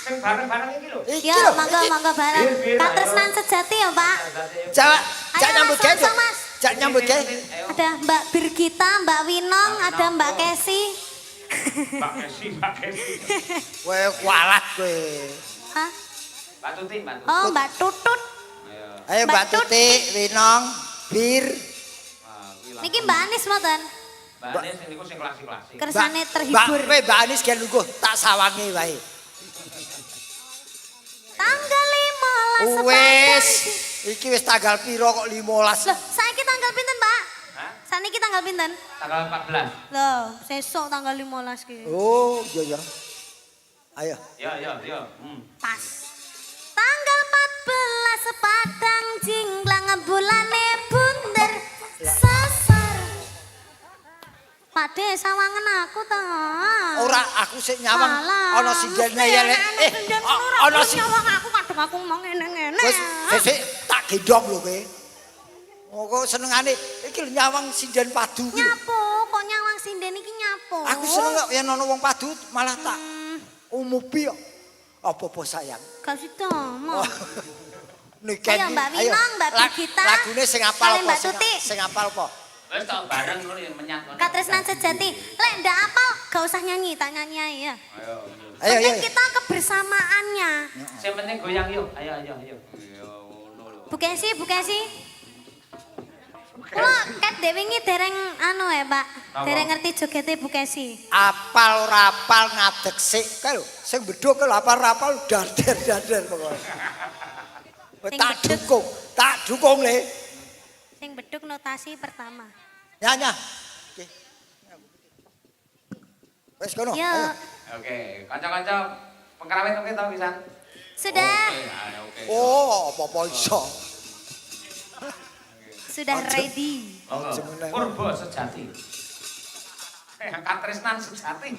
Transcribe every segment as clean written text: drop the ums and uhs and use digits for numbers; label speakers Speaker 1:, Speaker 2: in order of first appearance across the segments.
Speaker 1: Sing bareng-bareng iki lho.
Speaker 2: Iki
Speaker 3: Ya,
Speaker 2: lho.
Speaker 3: mangga bareng.
Speaker 1: Bir,
Speaker 3: Katresnan sejati ya, Pak.
Speaker 2: Jak
Speaker 3: Ayo,
Speaker 2: nyambut
Speaker 3: Mas,
Speaker 2: gawe.
Speaker 3: langsung, Mas.
Speaker 2: Jak nyambut gawe.
Speaker 3: Ada Mbak Birgita, Mbak Winong, ada Mbak Kesi.
Speaker 1: Mbak Kesi.
Speaker 2: Kowe kualat kowe.
Speaker 3: Hah?
Speaker 1: Mbak Tuti, Mbak Tuti.
Speaker 3: Oh, Mbak Tutut.
Speaker 1: Ayo.
Speaker 2: Ayo Mbak
Speaker 3: Mbak Tut.
Speaker 2: Tuti, Winong, Bir.
Speaker 3: Niki Mbak Anis mboten.
Speaker 1: Mbak Nis niku sing klasik-klasik.
Speaker 3: Kersane
Speaker 2: Mbak,
Speaker 3: terhibur.
Speaker 2: kowe Mbak Anis gen lungguh tak sawangi wae.
Speaker 3: Tanggal 15
Speaker 2: Wes,
Speaker 3: sepanjang.
Speaker 2: iki wis tanggal piro kok 15?
Speaker 3: Loh, saiki tanggal pinten, Pak?
Speaker 1: Hah?
Speaker 3: Saniki tanggal pinten?
Speaker 1: Tanggal 14.
Speaker 3: Loh, sesuk tanggal 15 ki.
Speaker 2: Oh, iya ya. Ayo.
Speaker 1: Yo.
Speaker 3: Pas. Tanggal 14 sepadang jinglang bulane bunder sasar. Pakde sawangen aku ta.
Speaker 2: Ora aku sik nyawang
Speaker 3: Alah,
Speaker 2: ana sindene ya lek.
Speaker 3: Ana nyawang aku kadung aku mau ngene-ngene.
Speaker 2: Wis sesuk tak gendong lho kowe. Oh kok senengane iki lho nyawang sinden padu ki.
Speaker 3: Nyapo, kok nyawang sinden iki nyapo?
Speaker 2: Aku seneng kok yen ana wong padu malah tak umupi kok. Apa-apa sayang.
Speaker 3: Gak sida, Mo.
Speaker 2: Niki.
Speaker 3: Ayo Mbak Winong, Mbak Birgita.
Speaker 2: Lagune sing apal
Speaker 3: kalian
Speaker 2: apa?
Speaker 3: Mbak Tuti.
Speaker 2: Sing apal apa?
Speaker 1: Wis tak bareng ngono ya menyat ngono.
Speaker 3: Katresnan sejati. Lek ndak apal, gak usah nyanyi, tak nyanyi ae ya.
Speaker 1: Ayo.
Speaker 2: Ayo.
Speaker 3: Penting kita kebersamaannya.
Speaker 1: Sing penting goyang yuk. Ayo. Yo ngono lho.
Speaker 3: Bu Kesi. Kula ket dhewe wingi dereng anu ya, Pak.
Speaker 1: Apa?
Speaker 3: Dereng ngerti jogete Bu Kesi.
Speaker 2: Apal ora apal ngadeg sik kae lho. Sing bedhok lho apal ora apal dader pokoke.
Speaker 3: Sing
Speaker 2: Tak
Speaker 3: bedhug.
Speaker 2: dukung le.
Speaker 3: Sing beduk notasi pertama.
Speaker 2: Nyanya. Oke. Wes kono.
Speaker 3: Yo,
Speaker 2: ayo.
Speaker 1: Oke, kanca-kanca pengkrawit oke tau pisan.
Speaker 3: sudah
Speaker 1: Oke.
Speaker 2: Oh, apa iso.
Speaker 3: sudah ready.
Speaker 1: Monggo. Purba sejati. Katresnan sejati.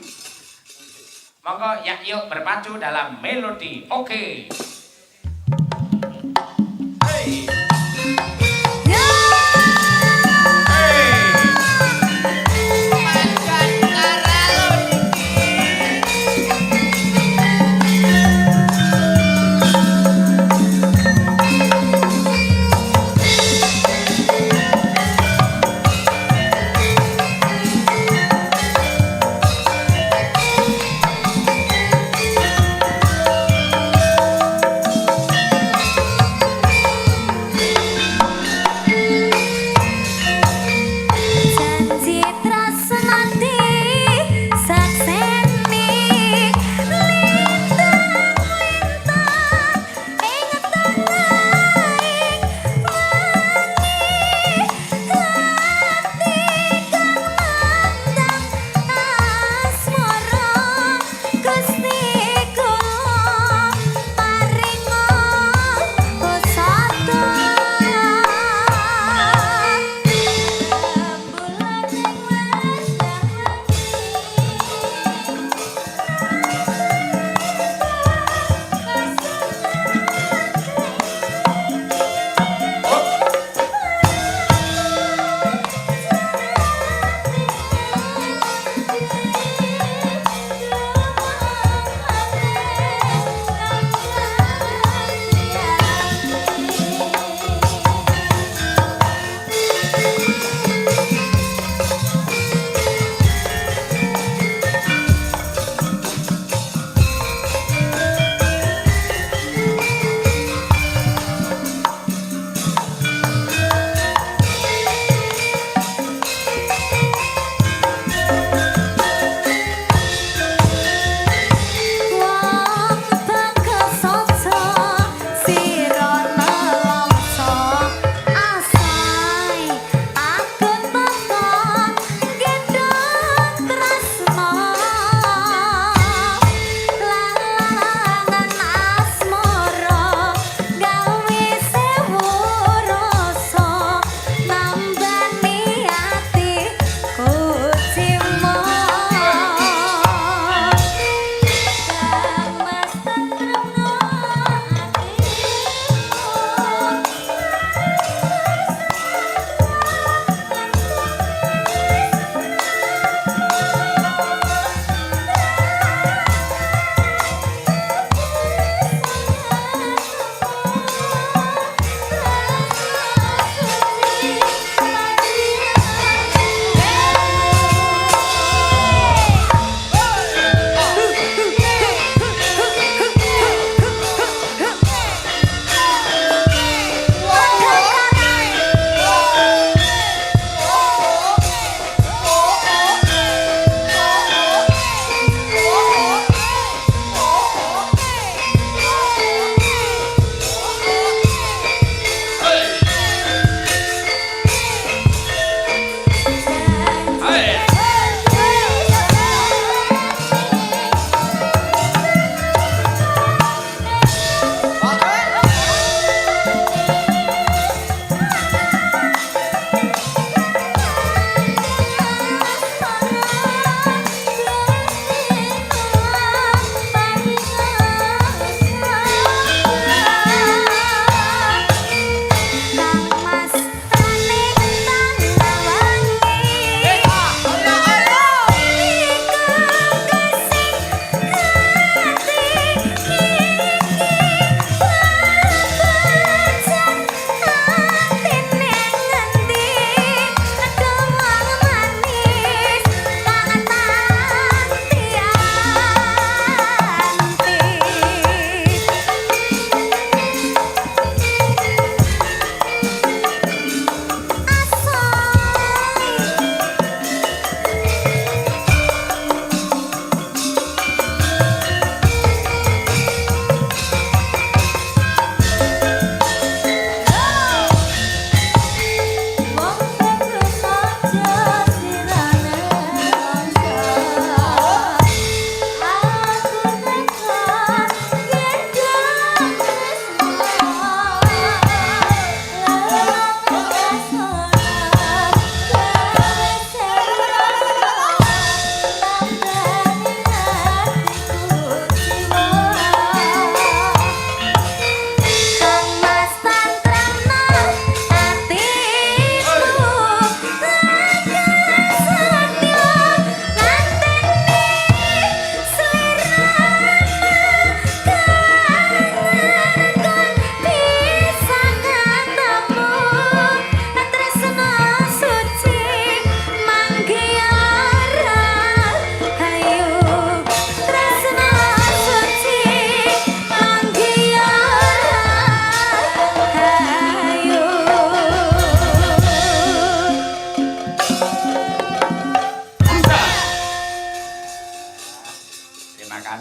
Speaker 1: Monggo ya yuk berpacu dalam melodi. Oke. Hey.
Speaker 3: Yo!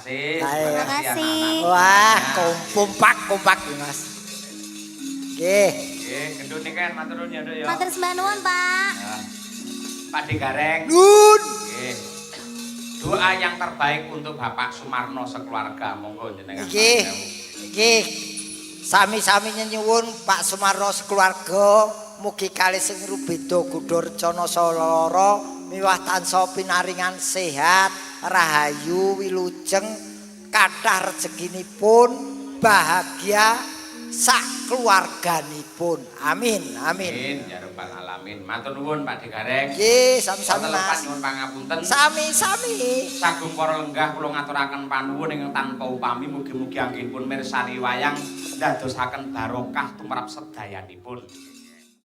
Speaker 1: kasih.
Speaker 2: Baik.
Speaker 1: Terima
Speaker 3: Terima kasih.
Speaker 1: anak-anak.
Speaker 2: Wah,
Speaker 1: Nah,
Speaker 2: kompak ya, Mas. Nggih.
Speaker 1: Nggih, gendut nih kan matur nuwun ya, Nduk ya.
Speaker 3: Matur sembah nuwun, Pak.
Speaker 1: Nah, Pak Digareng.
Speaker 2: Nun.
Speaker 1: Nggih. Doa yang terbaik untuk Bapak Sumarno sekeluarga, monggo jenengan.
Speaker 2: Nggih. Nggih. Sami-sami nyuwun Pak Sumarno sekeluarga mugi kalih sing rubeda gudha recana salara miwah tansah pinaringan sehat, rahayu, wilujeng, kathah rezekinipun, bahagia sak keluarganipun. Amin. Amin.
Speaker 1: Amin ya rabbal alamin. Matur nuwun Pak Digareng.
Speaker 2: Nggih, sami-sami
Speaker 1: Wonten lepat
Speaker 2: Mas.
Speaker 1: nyuwun pangapunten.
Speaker 2: Sami-sami.
Speaker 1: Sagung para lenggah kula ngaturaken panuwun ingkang tanpa upami mugi-mugi anggenipun mirsani wayang ndadosaken barokah tumrap sedayanipun.